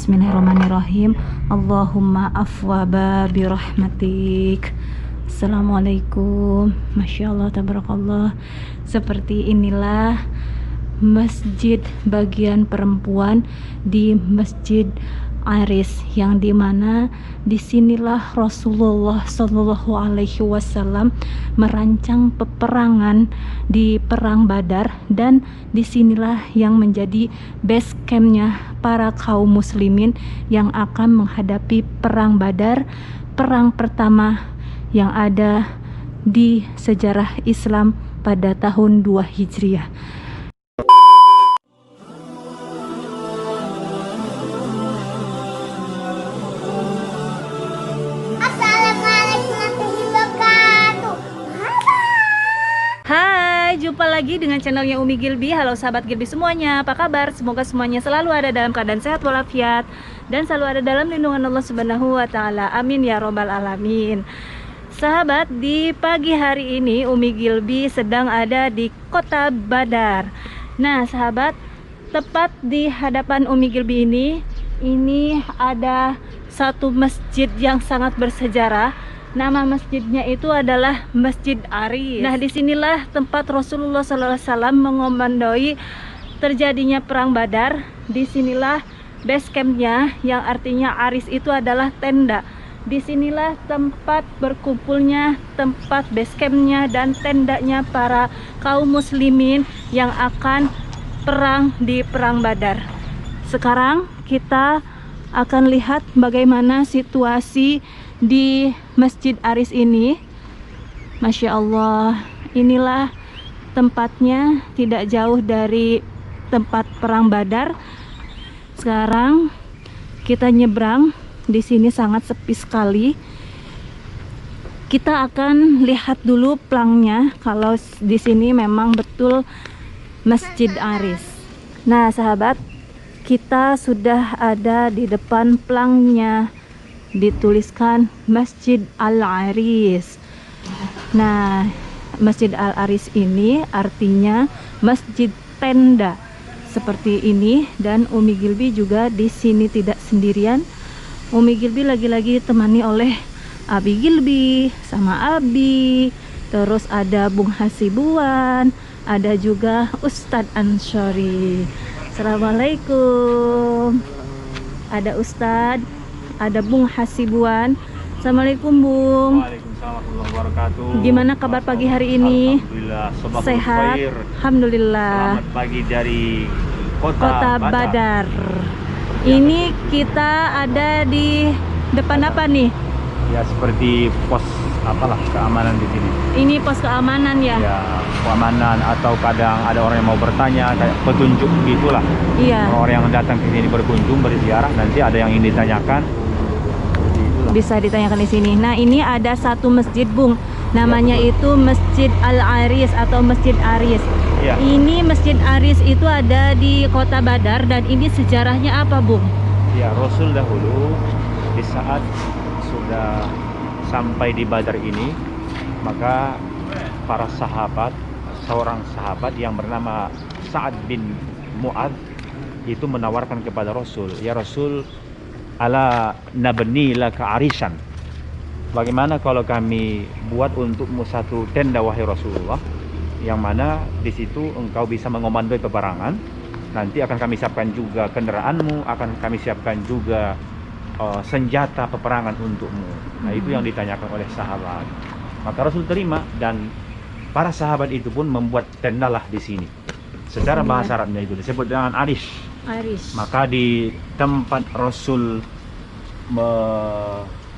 Bismillahirrahmanirrahim. Allahumma afwa birahmatik. Assalamualaikum. Masya Allah, tabarakallah. Seperti inilah masjid bagian perempuan di Masjid Aris, yang dimana disinilah Rasulullah Shallallahu Alaihi Wasallam merancang peperangan di perang Badar, dan disinilah yang menjadi base campnya para kaum muslimin yang akan menghadapi perang Badar, perang pertama yang ada di sejarah Islam pada tahun 2 Hijriah. Hai, jumpa lagi dengan channelnya Umi Gilby. Halo sahabat Gilby semuanya, apa kabar? Semoga semuanya selalu ada dalam keadaan sehat walafiat dan selalu ada dalam lindungan Allah Subhanahu wa Ta'ala. Amin ya robbal alamin. Sahabat, di pagi hari ini Umi Gilby sedang ada di kota Badar. Nah sahabat, tepat di hadapan Umi Gilby ini ada satu masjid yang sangat bersejarah. Nama masjidnya itu adalah Masjid Aris. Nah, disinilah tempat Rasulullah SAW mengomandoi terjadinya perang Badar. Disinilah base campnya, yang artinya Aris itu adalah tenda. Disinilah tempat berkumpulnya, tempat base campnya dan tendanya para kaum muslimin yang akan perang di perang Badar. Sekarang kita akan lihat bagaimana situasi di Masjid Aris ini. Masya Allah, inilah tempatnya, tidak jauh dari tempat perang Badar. Sekarang kita nyebrang, di sini sangat sepi sekali. Kita akan lihat dulu plangnya, kalau di sini memang betul Masjid Aris. Nah sahabat, kita sudah ada di depan plangnya, dituliskan Masjid Al-Aris. Nah, Masjid Al-Aris ini artinya masjid tenda seperti ini, dan Umi Gilby juga di sini tidak sendirian. Umi Gilby lagi-lagi ditemani oleh Abi Gilby sama Abi, terus ada Bung Hasibuan, ada juga Ustadz Ansyari. Assalamualaikum. Ada Ustadz, ada Bung Hasibuan. Assalamualaikum Bung. Waalaikumsalam warahmatullahi wabarakatuh. Gimana kabar pagi hari ini? Alhamdulillah, sehat. Khair. Alhamdulillah. Selamat pagi dari kota Badar. Ini kita ada di depan apa nih? Ya seperti pos apalah keamanan di sini. Ini pos keamanan ya? Ya keamanan, atau kadang ada orang yang mau bertanya, kayak petunjuk gitulah. Iya. Orang yang datang ke sini berkunjung, berziarah, nanti ada yang ingin ditanyakan. Bisa ditanyakan di sini. Nah, ini ada satu masjid Bung. Namanya itu Masjid Al-Aris atau Masjid Aris. Ya. Ini Masjid Aris itu ada di kota Badar, dan ini sejarahnya apa Bung? Ya, Rasul dahulu di saat sudah sampai di Badar ini, maka para sahabat, seorang sahabat yang bernama Sa'ad bin Mu'adz itu menawarkan kepada Rasul, ya Rasul, ala nabni laka arisan, bagaimana kalau kami buat untukmu satu tenda wahai Rasulullah, yang mana di situ engkau bisa mengomandoi peperangan. Nanti akan kami siapkan juga kendaraanmu, akan kami siapkan juga senjata peperangan untukmu. Nah itu yang ditanyakan oleh sahabat. Maka Rasul terima, dan para sahabat itu pun membuat tendalah di sini. Secara bahasa Arabnya itu disebut dengan Aris. Aris. Maka di tempat Rasul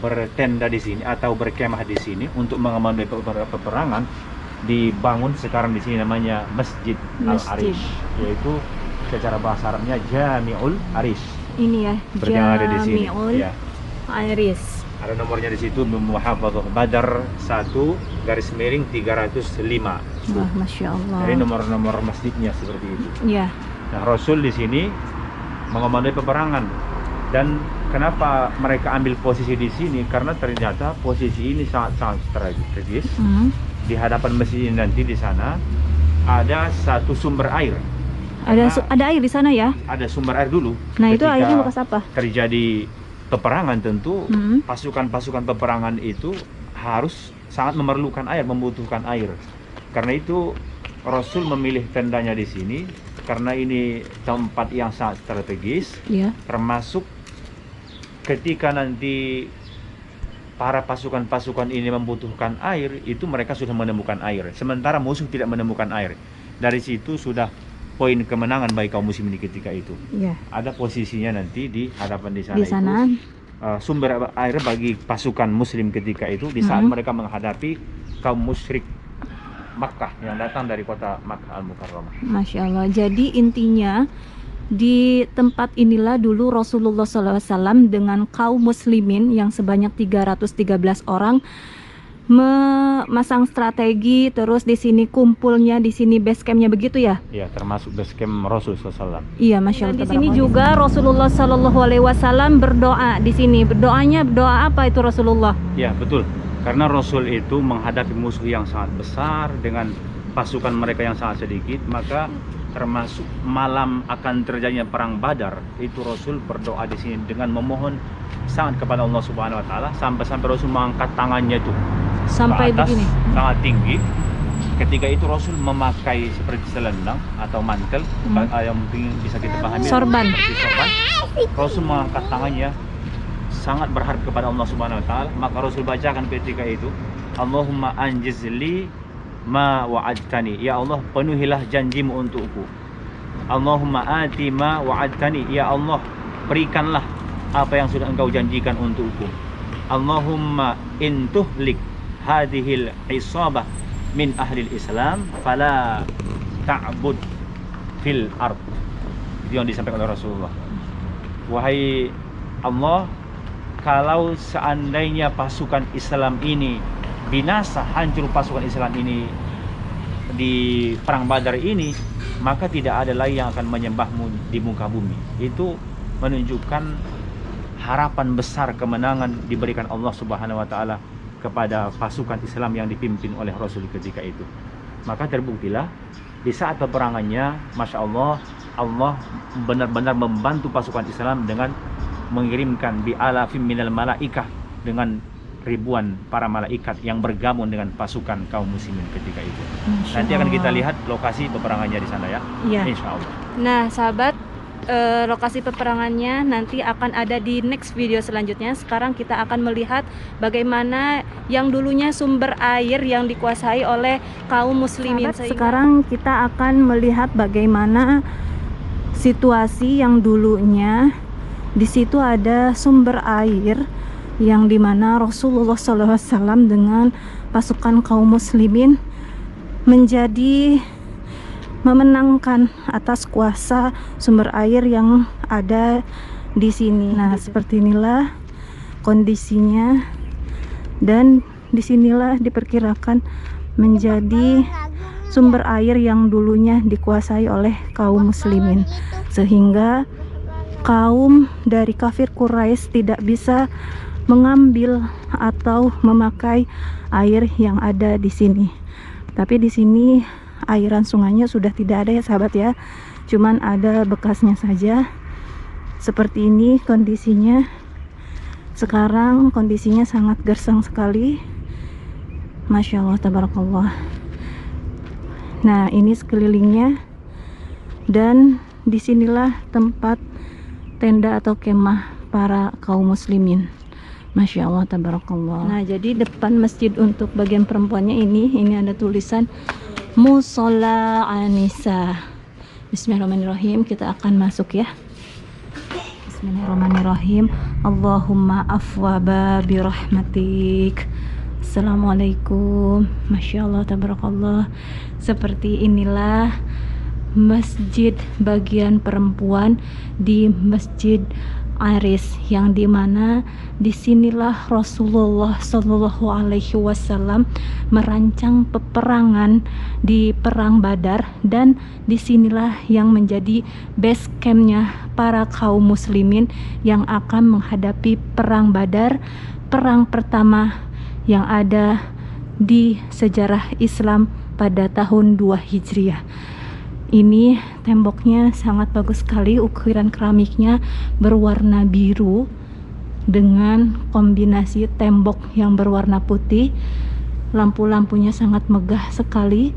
bertenda di sini atau berkemah di sini untuk mengamandoi peperangan, dibangun sekarang di sini namanya Masjid Al-Aris, yaitu secara bahasa Arabnya Jami'ul Aris. Ini ya, seperti yang ada di sini. Jami'ul Ya. Aris. Ada nomornya di situ, Muhafadzah Badar 1/305. Wah, Masya Allah. Jadi nomor-nomor masjidnya seperti itu. Ya. Nah, Rasul di sini mengomandoi peperangan. Dan kenapa mereka ambil posisi di sini? Karena ternyata posisi ini sangat strategis. Di hadapan masjid ini nanti di sana ada satu sumber air. Ada air di sana ya? Ada sumber air dulu. Nah, itu Ketika airnya bekas apa? terjadi peperangan, tentu Hmm. pasukan-pasukan peperangan itu harus sangat memerlukan air, membutuhkan air. Karena itu Rasul memilih tendanya di sini karena ini tempat yang sangat strategis, Iya. termasuk ketika nanti para pasukan-pasukan ini membutuhkan air, itu mereka sudah menemukan air. Sementara musuh tidak menemukan air. Dari situ sudah poin kemenangan bagi kaum muslimin ketika itu. Iya. Ada posisinya nanti di hadapan di sana, Di sana. itu sumber air bagi pasukan muslim ketika itu di saat mereka menghadapi kaum musyrik Makkah yang datang dari kota Makkah Al-Mukarramah. Masya Allah. Jadi intinya di tempat inilah dulu Rasulullah SAW dengan kaum muslimin yang sebanyak 313 orang memasang strategi, terus di sini kumpulnya, di sini base campnya, begitu ya? Ya, termasuk base camp Rasul SAW. Iya, Masya Allah. Di sini juga Rasulullah SAW berdoa di sini. Berdoanya doa apa itu Rasulullah? Ya, betul. Karena Rasul itu menghadapi musuh yang sangat besar dengan pasukan mereka yang sangat sedikit, maka termasuk malam akan terjadinya perang Badar, itu Rasul berdoa di sini dengan memohon sangat kepada Allah Subhanahu wa taala, sampai Rasul mengangkat tangannya itu Sampai ke atas, begini. sangat tinggi. Ketika itu Rasul memakai seperti selendang atau mantel yang mungkin bisa kita pahami Sorban. seperti sorban. Rasul mengangkat tangannya sangat berharap kepada Allah Subhanahu wa taala, maka Rasul bacakan ketika itu, Allahumma anjizli ma wa'adtani, ya Allah penuhilah janjimu untukku. Allahumma ati ma wa'adtani, ya Allah berikanlah apa yang sudah engkau janjikan untukku. Allahumma intuhlik hadhil isabah min ahlil Islam fala ta'bud fil ard. Itu yang disampaikan oleh Rasulullah. Wahai Allah, kalau seandainya pasukan Islam ini binasa, hancur pasukan Islam ini di perang Badar ini, maka tidak ada lagi yang akan menyembahmu di muka bumi. Itu menunjukkan harapan besar kemenangan diberikan Allah Subhanahu wa taala kepada pasukan Islam yang dipimpin oleh Rasul ketika itu. Maka terbuktilah di saat peperangannya, Masya Allah, Allah benar-benar membantu pasukan Islam dengan mengirimkan bi alafim minal malaikah, dengan ribuan para malaikat yang bergabung dengan pasukan kaum muslimin ketika itu. Nanti akan kita lihat lokasi peperangannya di sana ya. Iya. Insya Allah. Nah, sahabat, lokasi peperangannya nanti akan ada di next video selanjutnya. Sekarang kita akan melihat bagaimana yang dulunya sumber air yang dikuasai oleh kaum muslimin. Sekarang kita akan melihat bagaimana situasi yang dulunya di situ ada sumber air yang dimana Rasulullah SAW dengan pasukan kaum muslimin menjadi memenangkan atas kuasa sumber air yang ada di sini. Nah, seperti inilah kondisinya, dan disinilah diperkirakan menjadi sumber air yang dulunya dikuasai oleh kaum muslimin, sehingga kaum dari kafir Quraisy tidak bisa mengambil atau memakai air yang ada di sini. Tapi di sini airan sungainya sudah tidak ada ya sahabat ya, cuman ada bekasnya saja. Seperti ini kondisinya sekarang, kondisinya sangat gersang sekali. Masya Allah, tabarakallah. Nah, ini sekelilingnya, dan disinilah tempat tenda atau kemah para kaum muslimin. Masya Allah, tabarakallah. Nah, jadi depan masjid untuk bagian perempuannya ini ada tulisan Musola Anisa. Bismillahirrahmanirrahim. Kita akan masuk ya. Bismillahirrahmanirrahim. Allahumma afwaba birahmatik. Assalamualaikum. Masya Allah, tabarakallah. Seperti inilah masjid bagian perempuan di Masjid Aris, yang dimana disinilah Rasulullah Shallallahu Alaihi Wasallam merancang peperangan di perang Badar, dan disinilah yang menjadi base campnya para kaum muslimin yang akan menghadapi perang Badar, perang pertama yang ada di sejarah Islam pada tahun 2 Hijriah. Ini temboknya sangat bagus sekali, ukiran keramiknya berwarna biru dengan kombinasi tembok yang berwarna putih. Lampu-lampunya sangat megah sekali.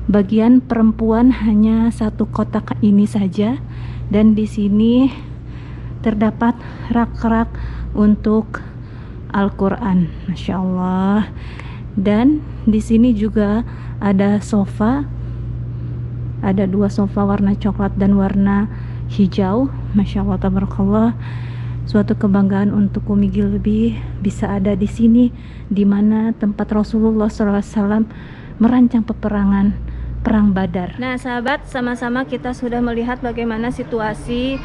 Bagian perempuan hanya satu kotak ini saja, dan di sini terdapat rak-rak untuk Al-Quran, Masya Allah. Dan di sini juga ada sofa, ada 2 sofa warna coklat dan warna hijau. Masya Allah, tabarakallah. Suatu kebanggaan untuk Umi Gilby bisa ada di sini, di mana tempat Rasulullah SAW merancang peperangan Perang Badar. Nah sahabat, sama-sama kita sudah melihat bagaimana situasi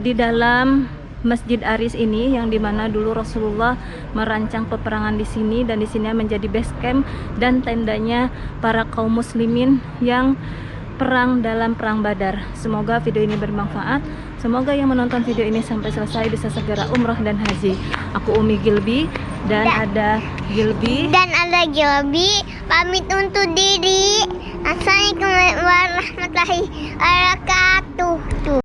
di dalam Masjid Aris ini, yang dimana dulu Rasulullah merancang peperangan di sini, dan di sini menjadi base camp dan tendanya para kaum muslimin yang perang dalam Perang Badar. Semoga video ini bermanfaat. Semoga yang menonton video ini sampai selesai bisa segera umrah dan haji. Aku Umi Gilby dan ada Gilby. Dan ada Gilby pamit untuk diri. Assalamualaikum warahmatullahi wabarakatuh.